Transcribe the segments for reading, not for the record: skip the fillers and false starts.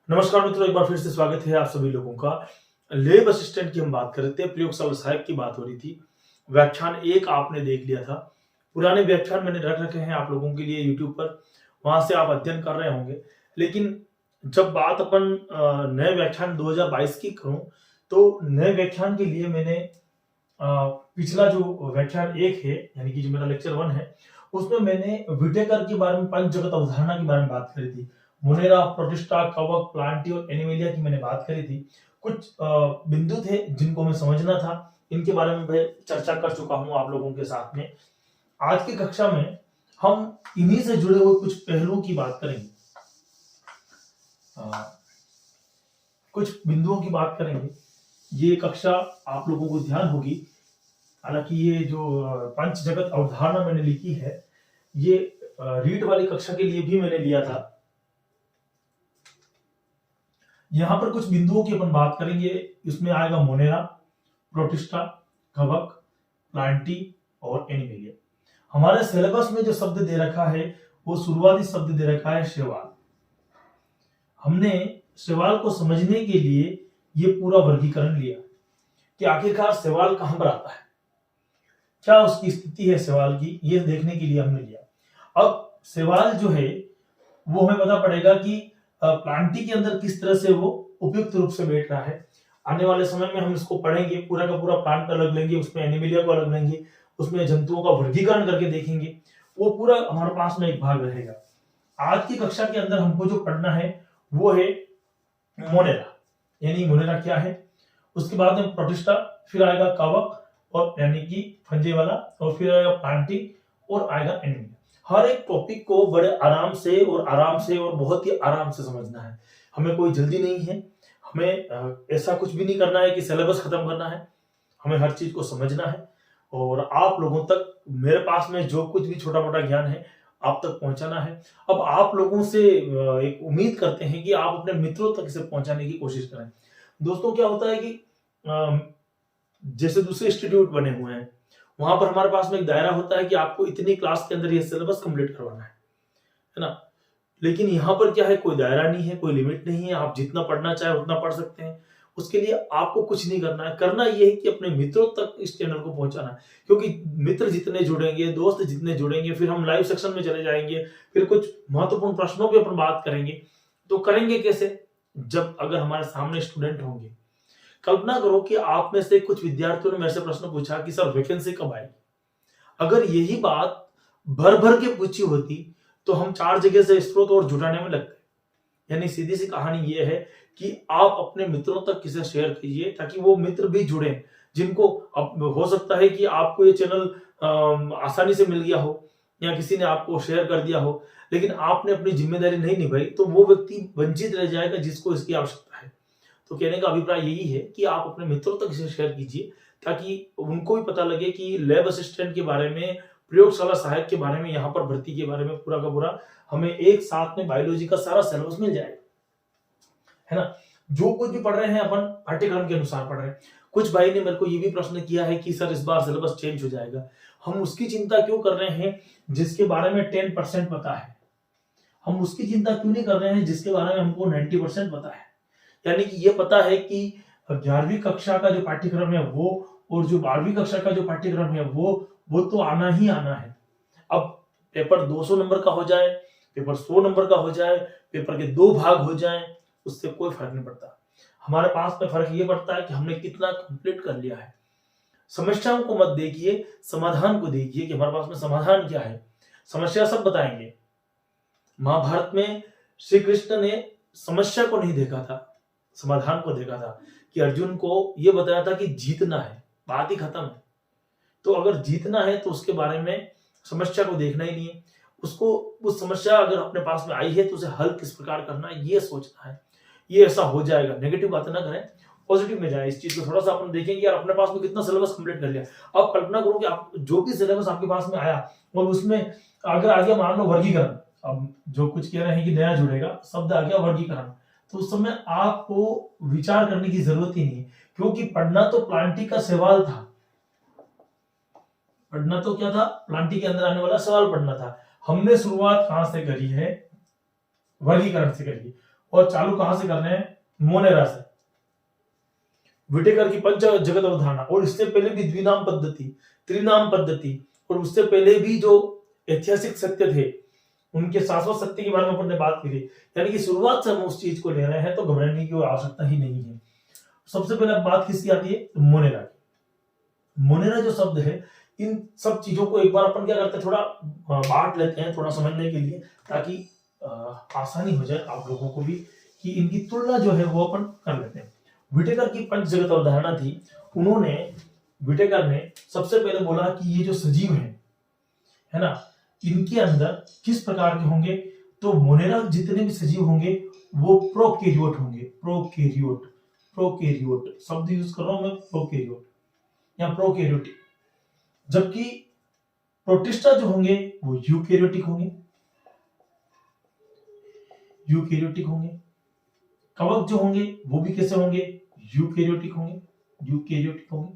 नमस्कार मित्रों, एक बार फिर से स्वागत है आप सभी लोगों का। लैब असिस्टेंट की हम बात कर रहे थे, प्रयोगशाला सहायक की बात हो रही थी। व्याख्यान 1 आपने देख लिया था। पुराने व्याख्यान मैंने रख रखे हैं आप लोगों के लिए यूट्यूब पर, वहां से आप अध्ययन कर रहे होंगे। लेकिन जब बात अपन नए व्याख्यान 2022 की करूं, तो नए व्याख्यान के लिए मैंने पिछला जो व्याख्यान 1 है, यानी कि जो मेरा लेक्चर 1 है, उसमें मैंने विटेकर के बारे में पंचजगत अवधारणा के बारे में बात करी थी। मोनेरा, प्रोटिस्टा, कवक, प्लांटी और एनिमेलिया की मैंने बात करी थी। कुछ बिंदु थे जिनको हमें समझना था, इनके बारे में मैं चर्चा कर चुका हूं आप लोगों के साथ में। आज की कक्षा में हम इन्हीं से जुड़े हुए कुछ पहलुओं की बात करेंगे, कुछ बिंदुओं की बात करेंगे। ये कक्षा आप लोगों को ध्यान होगी। हालांकि ये जो पंच जगत अवधारणा मैंने लिखी है, ये रीट वाली कक्षा के लिए भी मैंने लिया था। यहां पर कुछ बिंदुओं की अपन बात करेंगे। इसमें आएगा मोनेरा, प्रोटिस्टा, कवक, प्लांटी और एनिमेलिया। हमारे सिलेबस में जो शब्द दे रखा है, वो शुरुआती शब्द दे रखा है शैवाल। हमने शैवाल को समझने के लिए ये पूरा वर्गीकरण लिया कि आखिरकार शैवाल कहां पर आता है, क्या उसकी स्थिति है शैवाल की, ये देखने के लिए हमने लिया। अब शैवाल जो है वो हमें पता पड़ेगा कि प्लांटी के अंदर किस तरह से वो उपयुक्त रूप से बैठ रहा है। आने वाले समय में हम इसको पढ़ेंगे, पूरा का पूरा प्लांट अलग लेंगे, उसमें एनिमेलिया को अलग लेंगे, उसमें जंतुओं का वर्गीकरण करके देखेंगे। वो पूरा हमारे पास में एक भाग रहेगा। आज की कक्षा के अंदर हमको जो पढ़ना है वो है मोनेरा, यानी मोनेरा क्या है। उसके बाद में प्रोटिस्टा, फिर आएगा कवक और यानी कि फंजे वाला, और फिर आएगा प्लांटी और आएगा एनिमिया। हर एक टॉपिक को बड़े आराम से और बहुत ही आराम से समझना है। हमें कोई जल्दी नहीं है, हमें ऐसा कुछ भी नहीं करना है कि सिलेबस खत्म करना है। हमें हर चीज को समझना है और आप लोगों तक मेरे पास में जो कुछ भी छोटा मोटा ज्ञान है आप तक पहुंचाना है। अब आप लोगों से एक उम्मीद करते हैं कि आप अपने मित्रों तक इसे पहुंचाने की कोशिश करें। दोस्तों, क्या होता है कि जैसे दूसरे इंस्टीट्यूट बने हुए हैं, वहां पर हमारे पास में एक दायरा होता है कि आपको इतनी क्लास के अंदर ये सिलेबस कंप्लीट करवाना है ना। लेकिन यहाँ पर क्या है, कोई दायरा नहीं है, कोई लिमिट नहीं है। आप जितना पढ़ना चाहे उतना पढ़ सकते हैं। उसके लिए आपको कुछ नहीं करना है, करना यह है कि अपने मित्रों तक इस चैनल को पहुंचाना है। क्योंकि मित्र जितने जुड़ेंगे, दोस्त जितने जुड़ेंगे, फिर हम लाइव सेक्शन में चले जाएंगे, फिर कुछ महत्वपूर्ण प्रश्नों पे अपन बात करेंगे। तो करेंगे कैसे, जब अगर हमारे सामने स्टूडेंट होंगे। कल्पना करो कि आप में से कुछ विद्यार्थियों ने मेरे से प्रश्न पूछा कि सर वैकेंसी कब आएगी। अगर यही बात भर भर के पूछी होती तो हम 4 जगह से स्रोत और जुटाने में लगते। यानी सीधी सी कहानी ये है कि आप अपने मित्रों तक इसे शेयर कीजिए ताकि वो मित्र भी जुड़े, जिनको अब हो सकता है कि आपको ये चैनल आसानी से मिल गया हो या किसी ने आपको शेयर कर दिया हो, लेकिन आपने अपनी जिम्मेदारी नहीं निभाई, तो वो व्यक्ति वंचित रह जाएगा जिसको इसकी आवश्यकता है। तो कहने का अभिप्राय यही है कि आप अपने मित्रों तक इसे शेयर कीजिए ताकि उनको भी पता लगे कि लैब असिस्टेंट के बारे में, प्रयोगशाला सहायक के बारे में, यहाँ पर भर्ती के बारे में पूरा का पूरा हमें एक साथ में बायोलॉजी का सारा सिलेबस मिल जाएगा, है ना। जो कुछ भी पढ़ रहे हैं अपन पाठ्यक्रम के अनुसार पढ़ रहे हैं। कुछ भाई ने मेरे को ये भी प्रश्न किया है कि सर इस बार सिलेबस चेंज हो जाएगा। हम उसकी चिंता क्यों कर रहे हैं जिसके बारे में 10% पता है। हम उसकी चिंता क्यों नहीं कर रहे हैं जिसके बारे में हमको 90% पता है। यानी कि ये पता है कि 11वीं कक्षा का जो पाठ्यक्रम है वो, और जो 12वीं कक्षा का जो पाठ्यक्रम है वो तो आना ही आना है। अब पेपर 200 नंबर का हो जाए, पेपर 100 नंबर का हो जाए, पेपर के 2 भाग हो जाएं, उससे कोई फर्क नहीं पड़ता। हमारे पास में फर्क ये पड़ता है कि हमने कितना कंप्लीट कर लिया है। समस्याओं को मत देखिए, समाधान को देखिए कि हमारे पास में समाधान क्या है। समस्या सब बताएंगे। महाभारत में श्री कृष्ण ने समस्या को नहीं देखा था, समाधान को देखा था। कि अर्जुन को यह बताया था कि जीतना है, बात ही खत्म है। तो अगर जीतना है तो उसके बारे में समस्या को देखना ही नहीं है। उसको उस समस्या अगर अपने पास में आई है तो उसे हल किस प्रकार करना है ये सोचना है। ये ऐसा हो जाएगा, नेगेटिव बातें ना करें, पॉजिटिव में जाए। इस चीज को थोड़ा सा अपन देखेंगे यार, अपने पास में कितना सिलेबस कंप्लीट कर लिया। अब कल्पना करो कि आप जो भी सिलेबस आपके पास में आया और उसमें अगर आ गया मान लो वर्गीकरण, अब जो कुछ कह रहे हैं कि नया जुड़ेगा शब्द आ गया वर्गीकरण, तो उस समय आपको विचार करने की जरूरत ही नहीं, क्योंकि पढ़ना तो प्लांटी का सवाल था। पढ़ना तो क्या था, प्लांटी के अंदर आने वाला सवाल पढ़ना था। हमने शुरुआत कहां से करी है, वर्गीकरण से करी। और चालू कहां से कर रहे हैं? मोनेरा से। विटेकर की पंच जगत अवधारणा, और इससे पहले भी द्विनाम पद्धति, त्रिनाम पद्धति, और उससे पहले भी जो ऐतिहासिक सत्य थे उनके शाश्वत सत्य के बारे में अपन ने बात की थी। यानी कि शुरुआत से हम उस चीज को ले रहे हैं तो घबराने की आवश्यकता ही नहीं है। सबसे पहले बात किसकी आती है? मोनेरा की। मोनेरा जो शब्द है, इन सब चीजों को एक बार अपन क्या करते हैं, थोड़ा बांट लेते हैं थोड़ा समझने के लिए, ताकि आसानी हो जाए आप लोगों को भी कि इनकी तुलना जो है वो अपन कर लेते हैं। विटेकर की पंच जगत अवधारणा थी। उन्होंने, विटेकर ने सबसे पहले बोला कि ये जो सजीव है ना, इनके अंदर किस प्रकार के होंगे? तो मोनेरा जितने भी सजीव होंगे वो प्रोकैरियोट होंगे। प्रोकैरियोट, प्रोकैरियोट शब्द यूज कर रहा हूं मैं, प्रोकैरियोट या प्रोकैरियोटिक। जबकि प्रोटिस्टा जो होंगे वो यूकैरियोटिक होंगे, यूकैरियोटिक होंगे। कवक जो होंगे वो भी कैसे होंगे? यूकैरियोटिक होंगे, यूकैरियोटिक होंगे।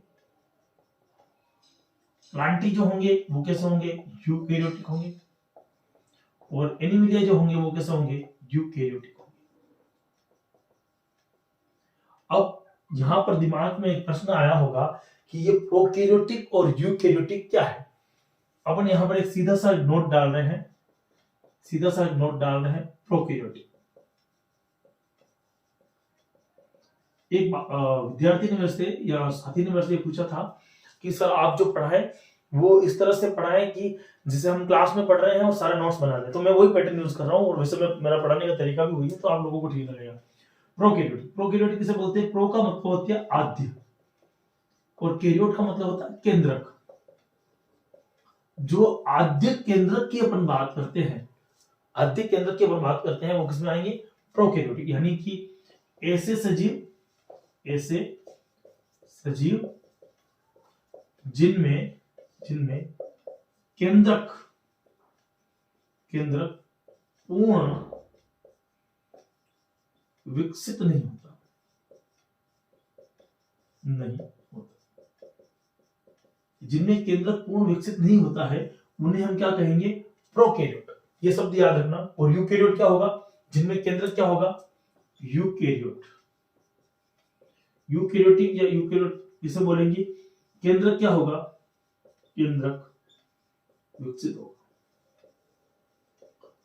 प्लांटी जो होंगे वो कैसे होंगे? यूकैरियोटिक होंगे। और एनिमिलिया जो होंगे वो कैसे होंगे? यूकैरियोटिक होंगे। अब यहां पर दिमाग में एक प्रश्न आया होगा कि ये प्रोकैरियोटिक और यूकैरियोटिक क्या है? अपन यहां पर एक सीधा सा नोट डाल रहे हैं, सीधा सा नोट डाल रहे हैं, प्रोकैरियोटिक। एक विद्यार्थी ने मेरे से या साथी ने मेरे से पूछा था कि सर आप जो पढ़ाएं वो इस तरह से पढ़ाएं कि जिसे हम क्लास में पढ़ रहे हैं और सारे नोट्स बना लें। तो मैं वही पैटर्न यूज कर रहा हूँ, और वैसे मेरा पढ़ाने का तरीका भी वही है, तो आप लोगों को ठीक लगेगा। प्रोकैरियोटिक, प्रोकैरियोटिक किसे बोलते हैं? प्रो का मतलब होता है आद्य, और कैरियोट का मतलब होता है केंद्रक। जो आद्य केंद्रक की अपन बात करते हैं, आद्य केंद्रक की अपन बात करते हैं, वो किसमें आएंगे? प्रोकैरियोटिक। यानी कि ऐसे सजीव, ऐसे सजीव जिनमें केंद्रक पूर्ण विकसित नहीं होता, जिनमें केंद्रक पूर्ण विकसित नहीं होता है उन्हें हम क्या कहेंगे? प्रोकैरियोट। ये शब्द याद रखना। और यूकैरियोट क्या होगा? जिनमें केंद्रक क्या होगा? यूकैरियोट। यूकैरियोटिक या यूकैरियोट किसे बोलेंगे? केंद्रक क्या होगा? केंद्रक विकसित होगा।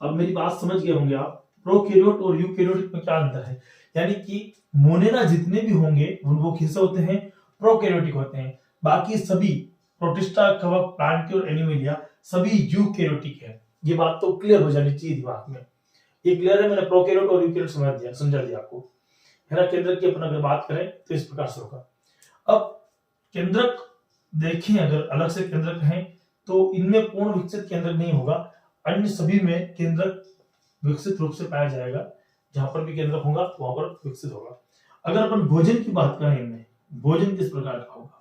अब मेरी बात समझ गए होंगे आप, प्रोकैरियोट और यूकैरियोटिक में क्या अंतर है। यानी कि मोनेरा जितने भी होंगे वो किससे होते हैं? प्रोकैरियोटिक होते हैं। बाकी सभी प्रोटिस्टा, कवक, प्लांटी और एनिमेलिया सभी यूकैरियोटिक है। ये बात तो क्लियर हो जानी चाहिए दिमाग में। ये क्लियर है? मैंने प्रोकैरियोट और यूकैरियोट समझा दिया आपको, है ना। केंद्रक की अपन अगर बात करें तो इस प्रकार से होगा। अब केंद्रक देखें, अगर अलग से केंद्रक हैं तो इनमें पूर्ण विकसित केंद्रक नहीं होगा, अन्य सभी में केंद्रक विकसित रूप से पाया जाएगा। जहां पर भी केंद्रक होगा वहां पर विकसित होगा। अगर अपन भोजन की बात करें, इनमें भोजन किस प्रकार का होगा,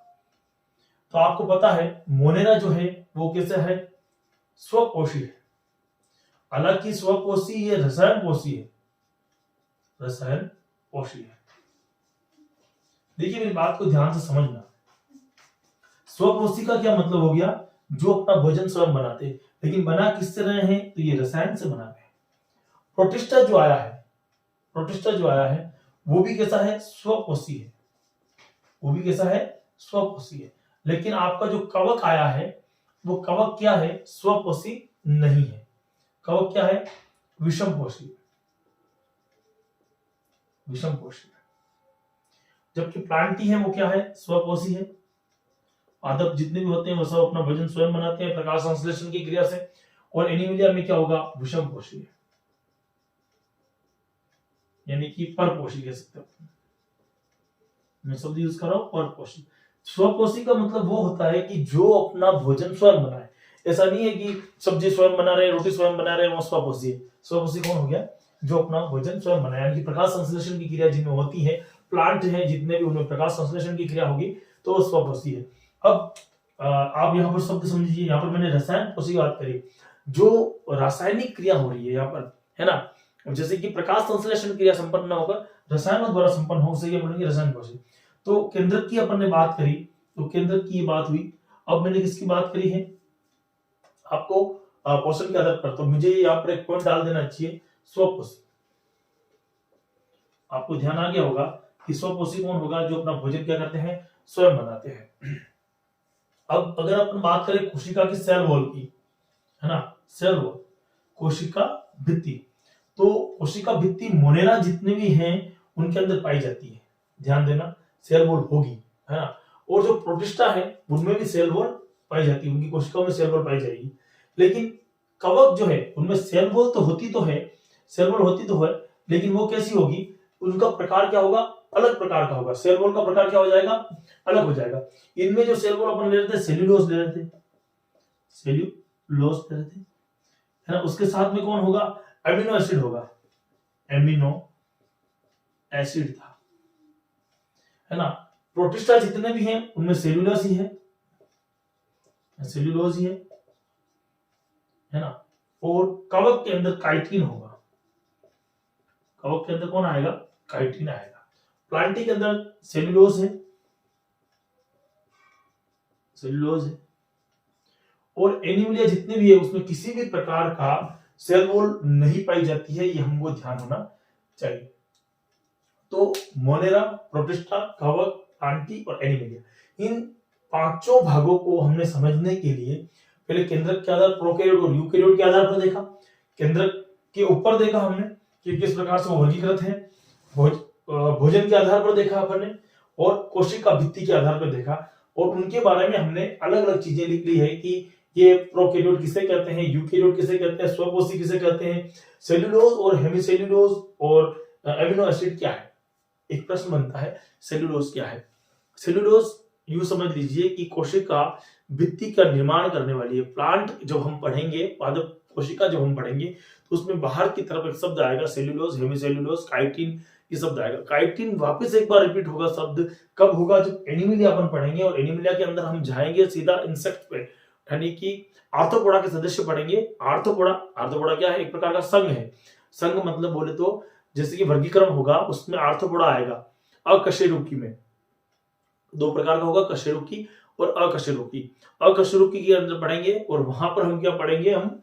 तो आपको पता है मोनेरा जो है वो कैसे है? स्वपोषी है। हालांकि स्वपोषी ये रसायन पोषी है, रसायन पोषी है। देखिए मेरी बात को ध्यान से समझना। स्वपोषी का क्या मतलब हो गया? जो अपना भोजन स्वयं बनाते, लेकिन बना किससे रहे हैं? तो ये रसायन से बना रहे हैं। प्रोटिस्टा जो आया है, प्रोटिस्टा जो आया है वो भी कैसा है? स्वपोषी है। वो भी कैसा है? स्वपोषी है। लेकिन आपका जो कवक आया है वो कवक क्या है? स्वपोषी नहीं है। कवक क्या है? विषमपोषी, विषमपोषी। जबकि प्लांटी है वो क्या है? स्वपोषी है। पादप जितने भी होते हैं वो सब अपना भोजन स्वयं बनाते हैं प्रकाश संश्लेषण की क्रिया से। और एनिमिलिया में क्या होगा? विषमपोषी है, यानी कि परपोषी कह सकते हो। मैं शब्द यूज कर रहा हूं, परपोषी। स्वपोषी का मतलब वो होता है कि जो अपना भोजन स्वयं बनाए। ऐसा नहीं है कि सब्जी स्वयं बना रहे, रोटी स्वयं बना रहे, वो स्वपोषी है। स्वपोषी कौन हो गया? जो अपना भोजन स्वयं बनाए, यानी कि प्रकाश संश्लेषण की क्रिया जिनमें होती है, प्लांट है जितने भी उनमें प्रकाश संश्लेषण की क्रिया होगी तो वो स्वपोषी है। अब आप यहाँ पर शब्द समझिए, यहाँ पर मैंने रसायन पोषी की बात करी। जो रासायनिक क्रिया हो रही है यहाँ पर, है ना, जैसे कि प्रकाश संश्लेषण क्रिया संपन्न न होकर रसायनों द्वारा संपन्न हो, सही बोलेंगे रसायन पोषी। तो केंद्रक की अपन ने बात करी, तो केंद्रक की बात हुई। अब मैंने किसकी बात करी है? आपको पोषण के आधार पर, तो मुझे यहाँ पर एक पॉइंट डाल देना चाहिए, स्वपोषी। आपको ध्यान आ गया होगा कि स्वपोषी कौन होगा, जो अपना भोजन क्या करते हैं, स्वयं बनाते हैं। अब अगर अपन बात करें कोशिका की सेल वॉल की, है ना, सेल वॉल, कोशिका भित्ति, तो कोशिका भित्ति मोनेरा जितने भी हैं उनके अंदर पाई जाती है। ध्यान देना, सेल वॉल होगी, है ना। और जो प्रोटिस्टा है उनमें भी सेल वॉल पाई जाती है, उनकी कोशिकाओं में सेल वॉल पाई जाएगी। लेकिन कवक जो है उनमें सेल वॉल तो होती तो है, सेल वॉल होती तो है, लेकिन वो कैसी होगी, उनका प्रकार क्या होगा, अलग प्रकार का होगा। सेल वॉल का प्रकार क्या हो जाएगा, अलग हो जाएगा। इनमें जो सेल वॉल अपन ले रहे थे सेल्यूलोज ले रहे थे, सेल्यूलोज ले रहे थे, है ना। उसके साथ में कौन होगा, एमिनो एसिड होगा, एमिनो एसिड था, है ना। प्रोटिस्टा जितने भी हैं उनमें सेल्यूलोज ही है, सेल्यूलोज ही है ना। और कवक के अंदर काइटिन होगा, कवक के अंदर कौन आएगा, काइटिन आएगा। प्लांटी के अंदर सेल्यूलोज है, सेल्यूलोज है। और एनिमलिया जितने भी है उसमें किसी भी प्रकार का सेल वॉल नहीं पाई जाती है, ये हमको ध्यान होना चाहिए। तो मोनेरा, प्रोटिस्टा, कवक, प्लांटी और एनिमलिया, इन पांचों भागों को हमने समझने के लिए पहले केंद्रक के आधार, प्रोकैरियोट और यूकैरियोट के आधार पर देखा। केंद्रक के ऊपर देखा हमने कि किस प्रकार से वो वर्गीकृत है, भोजन के आधार पर देखा अपन ने, और कोशिका भित्ति के आधार पर देखा। और उनके बारे में हमने अलग अलग चीजें लिख ली है कि ये प्रोकैरियोट किसे कहते हैं, यूकैरियोट किसे कहते हैं, स्वपोषी किसे कहते हैं, सेल्यूलोज और हेमिसेल्यूलोज और एमिनो एसिड क्या है। एक प्रश्न बनता है, सेल्यूलोज क्या है। सेल्यूलोज यूं समझ लीजिए कि कोशिका भित्ति का निर्माण करने वाली है। प्लांट जब हम पढ़ेंगे, पादप कोशिका जब हम पढ़ेंगे तो उसमें बाहर की तरफ एक शब्द आएगा सेल्यूलोज, हेमिसेल्यूलोज, काइटिन, ये शब्द आएगा। काइटिन वापस एक बार रिपीट होगा शब्द, कब होगा, जब एनिमिलिया अपन पढ़ेंगे। और एनिमिलिया के अंदर हम जाएंगे सीधा इंसेक्ट पे, यानी कि आर्थ्रोपोडा के सदस्य पढ़ेंगे। आर्थ्रोपोडा, आर्थ्रोपोडा क्या है, एक प्रकार का संघ है। संघ मतलब बोले तो जैसे कि वर्गीकरण होगा उसमें आर्थ्रोपोडा आएगा। अकशेरुकी में दो प्रकार का होगा, कशेरुकी और अकशेरुकी। अकशेरुकी के अंदर पढ़ेंगे और वहां पर हम क्या पढ़ेंगे, हम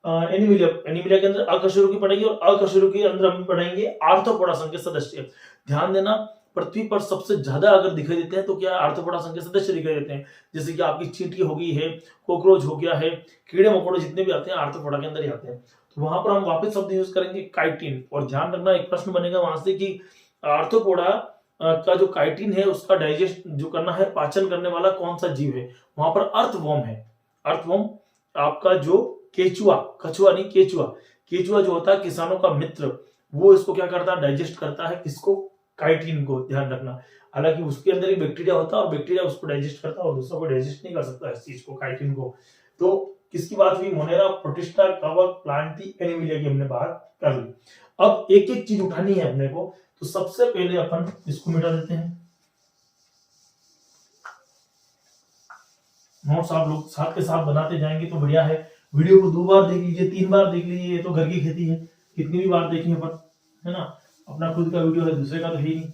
एनिमिलिया, एनिमिलिया के अंदर अकशेरुकी पढ़ेंगे और अकशेरुकी के अंदर हम पढ़ेंगे आर्थ्रोपोडा संघ के सदस्य। ध्यान देना, पृथ्वी पर सबसे ज्यादा अगर दिखाई देते हैं तो क्या आर्थ्रोपोडा संघ के सदस्य दिखाई देते हैं। जैसे कि आपकी चींटी हो गई है, कॉकरोच हो गया है, कीड़े मकोड़े जितने भी आते हैं आर्थ्रोपोडा के अंदर ही आते हैं। तो वहां पर हम वापस शब्द यूज करेंगे काइटिन। और ध्यान रखना, एक प्रश्न बनेगा वहां से कि आर्थ्रोपोडा का जो काइटिन है उसका डाइजेस्ट जो करना है, पाचन करने वाला कौन सा जीव है। वहां पर अर्थवर्म है। अर्थवर्म आपका जो केचुआ, कछुआ नहीं केचुआ, केचुआ जो होता है किसानों का मित्र, वो इसको क्या करता है, डाइजेस्ट करता है, किसको, काइटिन को। ध्यान रखना, हालांकि उसके अंदर ही बैक्टीरिया होता है और बैक्टीरिया उसको डाइजेस्ट करता है और दूसरा को डाइजेस्ट नहीं कर सकता इस चीज को, काइटिन को। तो किसकी बात हुई, मोनेरा, प्रोटिस्टा, कवक, प्लांटी, एनिमिलिया की हमने बात कर ली। अब एक एक चीज उठानी है अपने को, तो सबसे पहले अपन इसको मिटा देते हैं। नोट्स आप लोग साथ के साथ बनाते जाएंगे तो बढ़िया है। वीडियो को 2 बार देख लीजिए, 3 बार देख लीजिए, ये तो घर की खेती है, कितनी भी बार देखें अपन, है ना। अपना खुद का वीडियो है, दूसरे का तो है ही नहीं।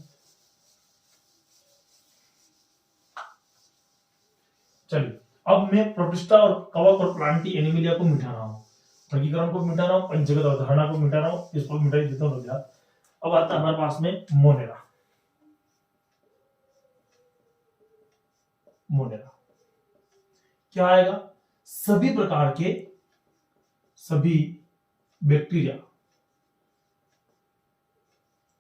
चलिए, अब मैं प्रोटिस्टा और कवक और प्लांटी, एनिमिलिया को मिटा रहा हूँ, वर्गीकरण को मिटा रहा हूँ, पंचगत अवधारणा को मिटा रहा हूँ, इसको मिटा देता हूँ। अब आता है हमारे पास में मोनेरा। मोनेरा क्या आएगा, सभी प्रकार के सभी बैक्टीरिया,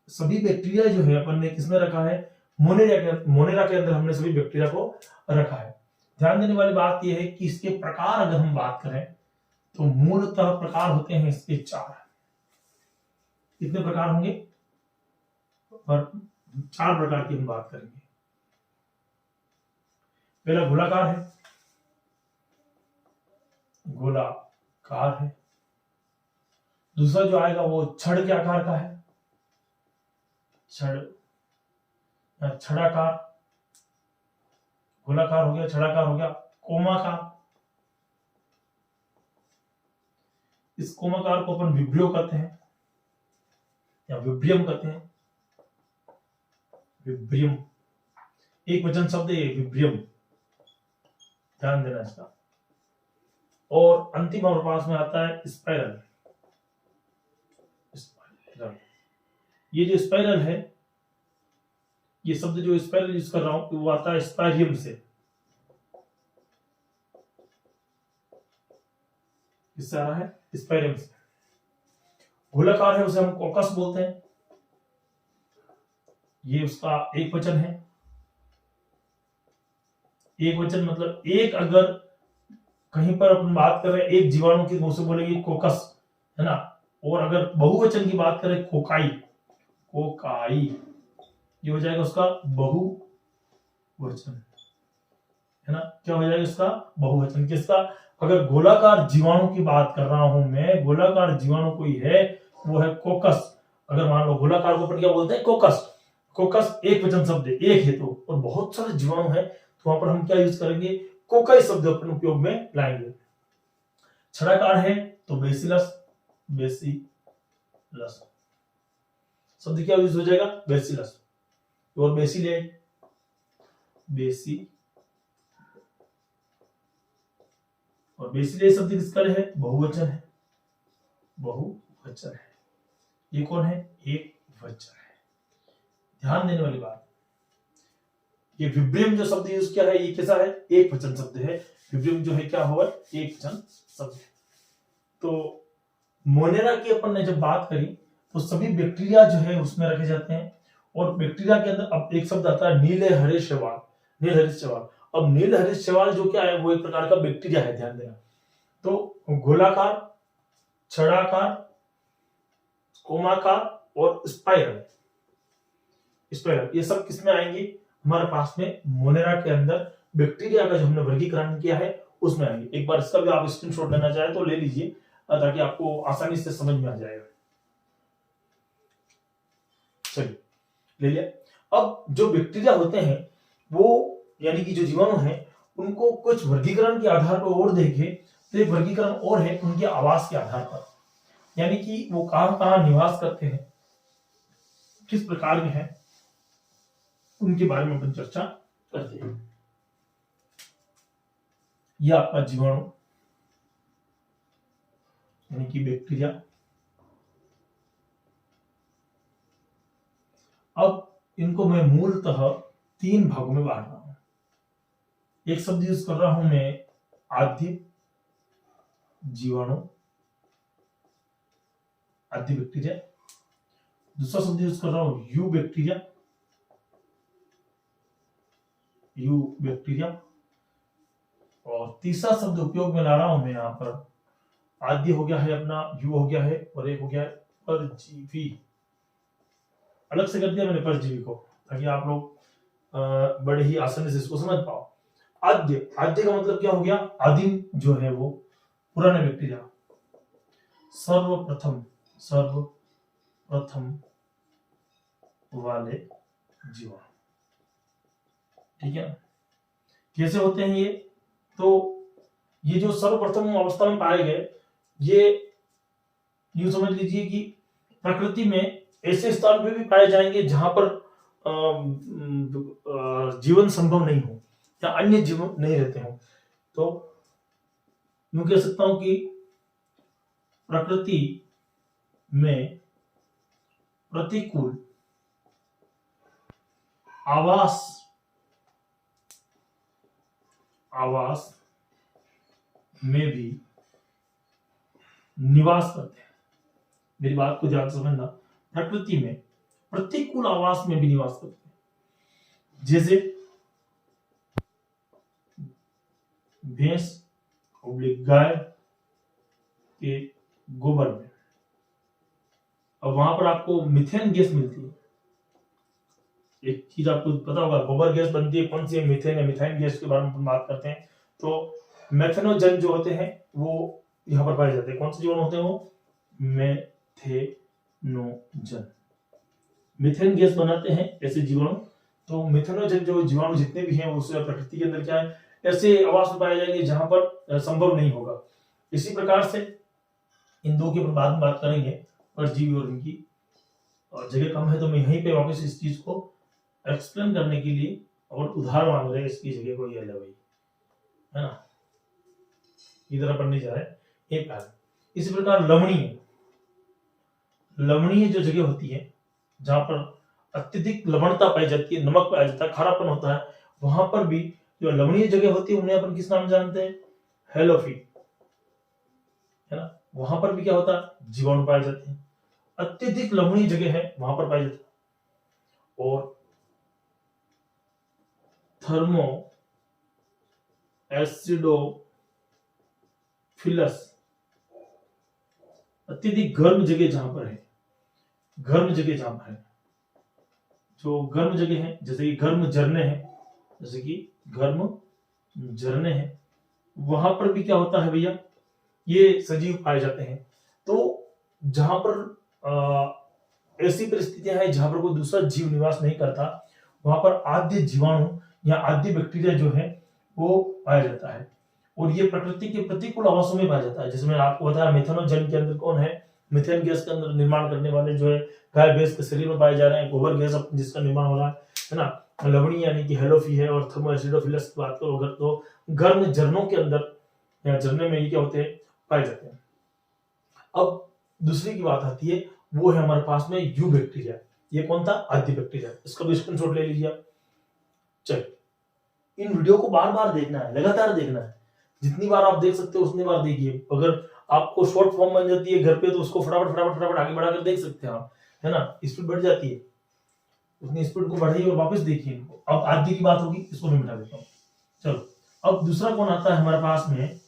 सभी बैक्टीरिया जो है अपन ने किसमें रखा है, मोनेरा के अंदर हमने सभी बैक्टीरिया को रखा है। ध्यान देने वाली बात यह है कि इसके प्रकार अगर हम बात करें तो मूलतः प्रकार होते हैं इसके 4। कितने प्रकार होंगे, और 4 प्रकार की हम बात करेंगे। पहला गोलाकार है, गोलाकार है। दूसरा जो आएगा वो छड़ के आकार का है, छड़ या छड़ाकार, गोलाकार हो गया, छड़ाकार हो गया। कोमाकार, इस कोमाकार को अपन विब्रियो कहते हैं या विब्रियम कहते हैं। विब्रियम एक वचन शब्द है, विब्रियम, ध्यान देना इसका। और अंतिम हमारे पास में आता है स्पाइरल, स्पाइरल। ये जो स्पाइरल है, ये शब्द जो स्पाइरल यूज कर रहा हूं वो आता है स्पाइरियम से। किससे आ रहा है? स्पाइरियम से। गोलाकार है उसे हम कोकस बोलते हैं। ये उसका एक वचन है। एक वचन मतलब एक, अगर कहीं पर अपन बात कर रहे हैं एक जीवाणु की तो उसे बोलेंगे कोकस, है ना। और अगर बहुवचन की बात करें कोकाई, कोकाई ये हो जाएगा उसका बहुवचन, है ना। क्या हो जाएगा इसका? बहुवचन। किसका? अगर गोलाकार जीवाणु की बात कर रहा हूं मैं, गोलाकार जीवाणु कोई है वो है कोकस। अगर मान लो गोलाकार को अपन क्या बोलते हैं? कोकस। कोकस एक वचन शब्द है, एक है तो, और बहुत सारे जीवाणु है तो वहां पर हम क्या यूज करेंगे? कोकाई शब्द अपन उपयोग में लाएंगे। छड़ाकार है तो बेसिलस, बेसिलस शब्द क्या यूज हो जाएगा? बेसिलस। और बेसिले, बेसी, और बेसिले शब्द किसका है? बहुवचन है, बहुवचन है। ये कौन है? एक वचन है। ध्यान देने वाली बात, ये विब्रियम जो शब्द यूज किया है ये कैसा है? एक वचन शब्द है। विब्रियम जो है क्या होगा? एक वचन शब्द है। तो मोनेरा की अपन ने जब बात करी तो सभी बैक्टीरिया जो है उसमें रखे जाते हैं, और बैक्टीरिया के अंदर अब एक शब्द आता है नीले हरे शैवाल, नील हरे शैवाल। अब नील हरे शैवाल जो क्या है वो एक प्रकार का बैक्टीरिया है, ध्यान देना। तो गोलाकार, छड़ाकार, कोमाकार और स्पाइरल, स्पाइरल ये सब किसमें आएंगे? हमारे पास में मोनेरा के अंदर बैक्टीरिया का जो हमने वर्गीकरण किया है उसमें आएंगे। एक बार इसका भी आप स्क्रीनशॉट लेना चाहे तो ले लीजिए ताकि आपको आसानी से समझ में आ जाएगा। चलिए ले लिया। अब जो बैक्टीरिया होते हैं वो यानी कि जो जीवाणु हैं उनको कुछ वर्गीकरण के आधार पर और देखें तो एक वर्गीकरण और है उनके आवास के आधार पर, यानी कि वो कहां कहां निवास करते हैं, किस प्रकार के हैं, उनके बारे में अपन चर्चा करते हैं। यह आपका जीवाणु यानी कि बैक्टीरिया। अब इनको मैं मूलतः तीन भागों में बांट रहा हूं। एक शब्द यूज कर रहा हूं मैं आद्य जीवाणु, आद्य बैक्टीरिया। दूसरा शब्द यूज कर रहा हूं यू बैक्टीरिया, यू बैक्टीरिया। और तीसरा शब्द उपयोग में ला रहा हूं मैं यहां पर, आद्य हो गया है अपना, यू हो गया है, और एक हो गया है परजीवी। अलग से कर दिया मैंने परजीवी को ताकि आप लोग बड़े ही आसानी से इसको समझ पाओ। आद्य, आद्य का मतलब क्या हो गया? आदिम जो है वो पुराने बैक्टीरिया, सर्वप्रथम, सर्वप्रथम वाले जीवाणु, ठीक है। कैसे होते हैं ये? तो ये जो सर्वप्रथम अवस्था में पाए गए, ये यूं समझ लीजिए कि प्रकृति में ऐसे स्थान पे भी पाए जाएंगे जहां पर जीवन संभव नहीं हो या अन्य जीव नहीं रहते हो। तो यूं कह सकता हूं कि प्रकृति में प्रतिकूल आवास, आवास में भी निवास करते हैं। मेरी बात को ध्यान से समझना, प्रकृति में प्रतिकूल आवास में भी निवास करते हैं। जैसे भैंस गाय के गोबर में, अब वहां पर आपको मीथेन गैस मिलती है। एक चीज आपको पता होगा, गोबर गैस बनती है कौन सी है? मीथेन या मिथाइन गैस के बारे में हम बात करते हैं। तो मेथेनोजन जो होते हैं वो यहाँ पर पाए जाते हैं। कौन से जीवाणु होते हैं वो? मेथेनोजन, मीथेन गैस बनाते हैं ऐसे जीवाणु। तो मेथेनोजन जो जीवाणु जितने भी हैं वो प्रकृति के अंदर क्या है, ऐसे आवास में पाए जाएंगे जहां पर संभव नहीं होगा। इसी प्रकार से इन दो के बाद में बात करेंगे परजीवी और इनकी, और जगह कम है तो मैं यहीं पे वापस इस चीज को एक्सप्लेन करने के लिए और उदाहरण मांग रहे हैं इसकी जगह को, ये ले भाई, है ना, इधर अपन नहीं जा रहे एक बार। इसी प्रकार लवणीय, लवणीय जो जगह होती है जहां पर अत्यधिक लवणता पाई जाती है, नमक पाया जाता है, खारापन होता है, वहां पर भी जो लवणीय जगह होती है उन्हें अपन किस नाम जानते हैं? हेलोफिल, है ना। वहां पर भी क्या होता है? जीवाणु पाए जाते हैं। अत्यधिक लवणीय जगह है वहां पर पाया जाता है। और थर्मो एसिडोफिलस, अत्यधिक गर्म जगह जहां पर है, गर्म जगह जहां पर है, जो गर्म जगह है, जैसे कि गर्म झरने हैं, जैसे कि गर्म झरने हैं, वहां पर भी क्या होता है भैया? ये सजीव पाए जाते हैं। तो जहां पर ऐसी परिस्थितियां हैं जहां पर कोई दूसरा जीव निवास नहीं करता, वहां पर आद्य जीवाणु या आद्य बैक्टीरिया जो है वो पाया जाता है। और ये प्रकृति के प्रतिकूल आवासों में पाया जाता है। जिसमें आपको बताया मिथेनोजन के अंदर कौन है? मिथेन गैस के अंदर निर्माण करने वाले जो है गाय भैंस के शरीर में पाए जा रहे हैं। गोबर गैस जिसका निर्माण हो रहा है ना। लवणी यानी कि हेलोफी है। और थर्मोएसिडोफिलस की बात करो अगर तो गर्म झरनों के अंदर या झरने में ये क्या होते हैं? पाए जाते हैं। अब दूसरी की बात आती है, वो है हमारे पास में यू बैक्टीरिया। ये कौन था? आद्य बैक्टीरिया। इसका भी स्क्रीनशॉट ले लीजिए आप। चलिए, इन वीडियो को बार बार देखना है, लगातार देखना है। जितनी बार आप देख सकते हो उतनी बार देखिए। अगर आपको शॉर्ट फॉर्म बन जाती है घर पे तो उसको फटाफट फटाफट फटाफट आगे बढ़ाकर देख सकते हैं आप, है ना। स्पीड बढ़ जाती है, उतनी स्पीड को बढ़ाइए और वापस देखिए इनको। अब आद्य की बात होगी, इसको मैं मिटा देता हूँ। चलो, अब दूसरा कौन आता है हमारे पास में?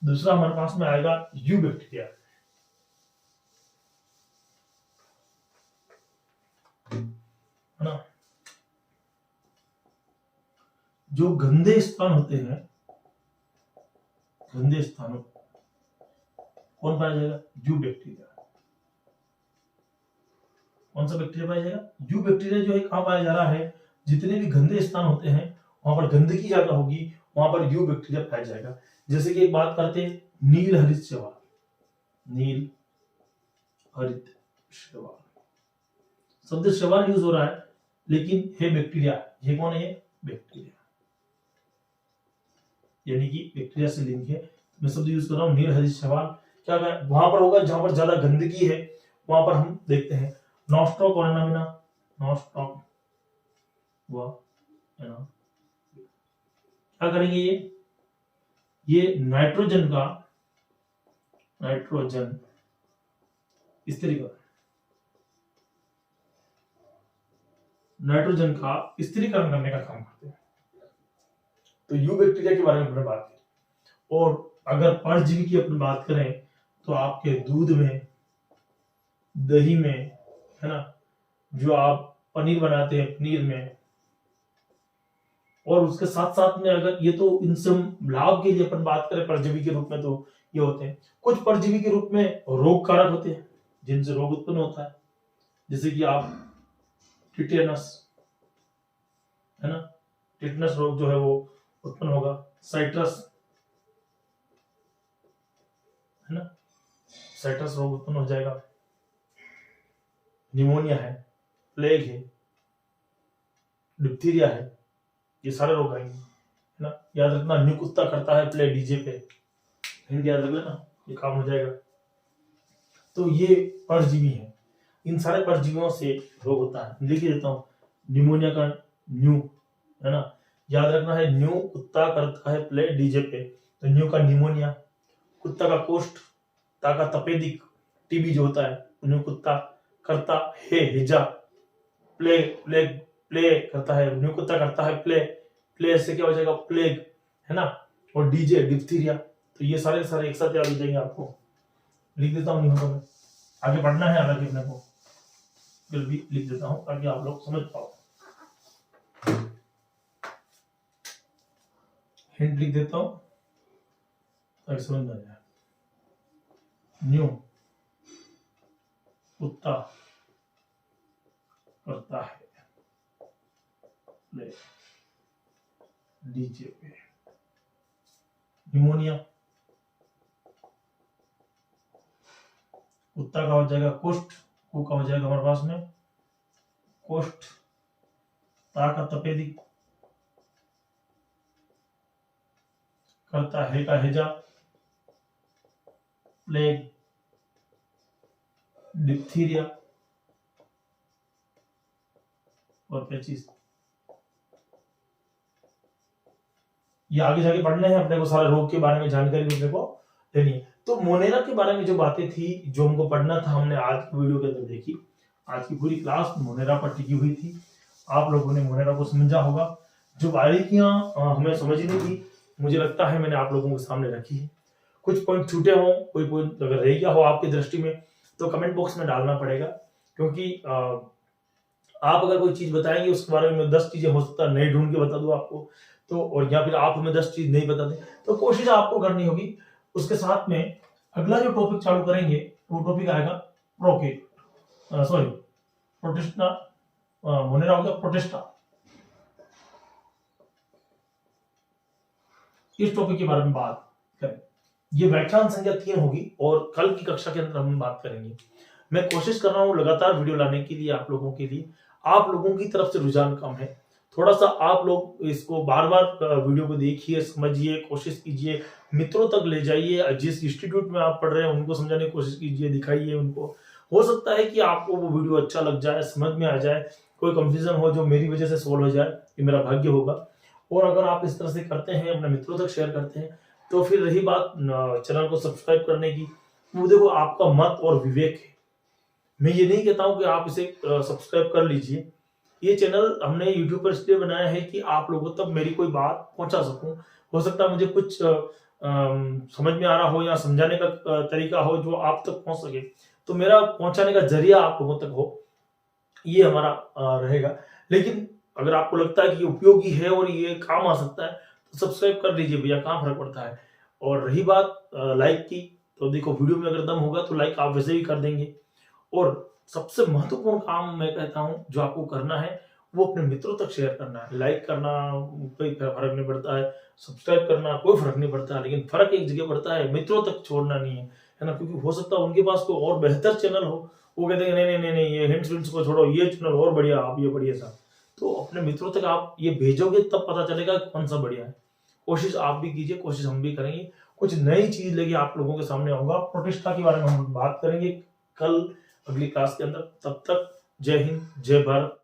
दूसरा हमारे पास में आएगा यू बैक्टीरिया, है ना। जो गंदे स्थान होते हैं, गंदे स्थानों कौन पाया जाएगा? You bacteria. कौन सा बैक्टीरिया पाया जाएगा? यू बैक्टीरिया जो है कहां पाया जा रहा है? जितने भी गंदे स्थान होते हैं वहां पर गंदगी ज्यादा होगी, वहां पर यू बैक्टीरिया पाया जाएगा। जैसे कि एक बात करते हैं, नील हरित शैवाल। नील हरित शैवाल शब्द शैवाल यूज हो रहा है, लेकिन है बैक्टीरिया। ये कौन है? ये बैक्टीरिया, यानी कि बैक्टीरिया से लिंक है। मैं शब्द यूज कर रहा हूँ नील हरित शैवाल। क्या वहां पर होगा जहां पर ज्यादा गंदगी है, वहां पर हम देखते हैं नॉस्ट्रोक और एनामिना। नॉस्ट्रोक हुआ, है ना। क्या करेंगे? ये नाइट्रोजन का, नाइट्रोजन स्थिरीकरण, नाइट्रोजन का स्थिरीकरण करने का काम करते हैं। तो यू बैक्टीरिया के बारे में हमने बात की। और अगर परजीवी की अपनी बात करें तो आपके दूध में, दही में, है ना, जो आप पनीर बनाते हैं पनीर में, और उसके साथ साथ में अगर ये तो इनसे हम लाभ के लिए अपन बात करें परजीवी के रूप में तो ये होते हैं। कुछ परजीवी के रूप में रोग कारक होते हैं जिनसे रोग उत्पन्न होता है। जैसे कि आप टिटेनस, है ना, टिटेनस रोग जो है वो उत्पन्न होगा। साइट्रस, है ना, साइट्रस रोग उत्पन्न हो जाएगा। निमोनिया है, प्लेग है, डिप्थीरिया है, ये सारे रोग आएंगे, है ना। याद रखना, न्यू कुत्ता करता है प्ले डीजे पे, हिंदी याद रख लेना, ये काम हो जाएगा। तो ये परजीवी है। इन सारे परजीवियों से रोग होता है। लिख देता हूं, निमोनिया का न्यू, है ना, याद रखना है। न्यू कुत्ता करता है प्ले डीजे पे, तो न्यू का निमोनिया, कुत्ता का कोष्ठ, ता का तपेदिक, टीबी जो होता है। न्यू कुत्ता करता है हेजा, प्ले प्लेग, प्ले करता है, न्यू कुत्ता करता है प्ले, प्ले से क्या हो जाएगा? प्लेग, है ना। और डीजे डिप्थीरिया। तो ये सारे सारे एक साथ याद हो जाएंगे आपको। लिख देता हूँ नियमों में, आगे बढ़ना है हालांकि अपने को, फिर भी लिख देता हूँ ताकि आप लोग समझ पाओ। हिंट लिख देता हूँ ताकि समझ में आ जाए। न्यू कुत्ता करता है प्ले डीजे पे, निमोनिया, कुत्ता का हो जाएगा कोष्ठ, को का हो जाएगा हमारे पास में कोष्ठ, ता का तपेदिक, करता है का हेजा, प्लेग, डिप्थीरिया और क्या चीज, ये आगे जाके पढ़ने हैं अपने को, सारा रोग के बारे में जानकारी अपने को लेनी है। तो मोनेरा के बारे में जो बातें थी जो हमको पढ़ना था, हमने आज की वीडियो के अंदर देखी। आज की पूरी क्लास मोनेरा पर टिकी हुई थी। आप लोगों ने मोनेरा को समझा होगा। जो बारीकियां हमें समझनी थी, मुझे लगता है मैंने आप लोगों के सामने रखी है। कुछ पॉइंट छूटे हों, कोई पॉइंट अगर रह गया हो आपकी दृष्टि में, तो कमेंट बॉक्स में डालना पड़ेगा, क्योंकि आप अगर कोई चीज बताएंगे उसके बारे में 10 चीजें हो सकता है नई ढूंढ के बता दूं आपको, तो और या फिर आप हमें 10 चीज नहीं बता दें, तो कोशिश आपको करनी होगी। उसके साथ में अगला जो टॉपिक चालू करेंगे वो टॉपिक आएगा प्रोटिस्टा। मोनेरा हो गया प्रोटिस्टा। इस टॉपिक के बारे में बात करें। ये व्याख्यान संख्या 3 होगी और कल की कक्षा के अंदर हम बात करेंगे। मैं कोशिश कर रहा हूँ लगातार वीडियो लाने के लिए आप लोगों के लिए। आप लोगों की तरफ से रुझान कम है, थोड़ा सा आप लोग इसको बार बार वीडियो को देखिए, समझिए, कोशिश कीजिए, मित्रों तक ले जाइए। जिस इंस्टीट्यूट में आप पढ़ रहे हैं उनको समझाने की कोशिश कीजिए, दिखाइए उनको। हो सकता है कि आपको वो वीडियो अच्छा लग जाए, समझ में आ जाए, कोई कंफ्यूजन हो जो मेरी वजह से सोल्व हो जाए, ये मेरा भाग्य होगा। और अगर आप इस तरह से करते हैं, अपने मित्रों तक शेयर करते हैं, तो फिर रही बात चैनल को सब्सक्राइब करने की, वो देखो आपका मत और विवेक है। मैं ये नहीं कहता हूं कि आप इसे सब्सक्राइब कर लीजिए। ये चैनल हमने यूट्यूब पर इसलिए बनाया है कि आप लोगों तक मेरी कोई बात पहुंचा सकूं। हो सकता है मुझे कुछ समझ में आ रहा हो या समझाने का तरीका हो जो आप तक पहुंच सके, तो मेरा पहुंचाने का जरिया आप लोगों तक हो, ये हमारा रहेगा। लेकिन अगर आपको लगता है कि ये उपयोगी है और ये काम आ सकता है, तो सब्सक्राइब कर लीजिए भैया, कहाँ फर्क पड़ता है। और रही बात लाइक की, तो देखो वीडियो में अगर दम होगा तो लाइक आप वैसे ही कर देंगे। और सबसे महत्वपूर्ण काम मैं कहता हूं जो आपको करना है, वो अपने मित्रों तक शेयर करना है। लाइक करना कोई फर्क नहीं पड़ता है, सब्सक्राइब करना कोई फर्क नहीं पड़ता है, लेकिन फर्क एक जगह पड़ता है, मित्रों तक छोड़ना नहीं है ना। क्योंकि हो सकता है उनके पास कोई और बेहतर चैनल हो, वो कहते हैं नहीं नहीं नहीं नहीं, ये हिंट्स विंट्स को छोड़ो, ये चैनल और बढ़िया, आप ये बढ़िया सा। तो अपने मित्रों तक आप ये भेजोगे तब पता चलेगा कौन सा बढ़िया है। कोशिश आप भी कीजिए, कोशिश हम भी करेंगे, कुछ नई चीज लेके आप लोगों के सामने आऊंगा। प्रोटिस्टा के बारे में हम बात करेंगे कल अगली क्लास के अंदर। तब तक जय हिंद, जय भारत।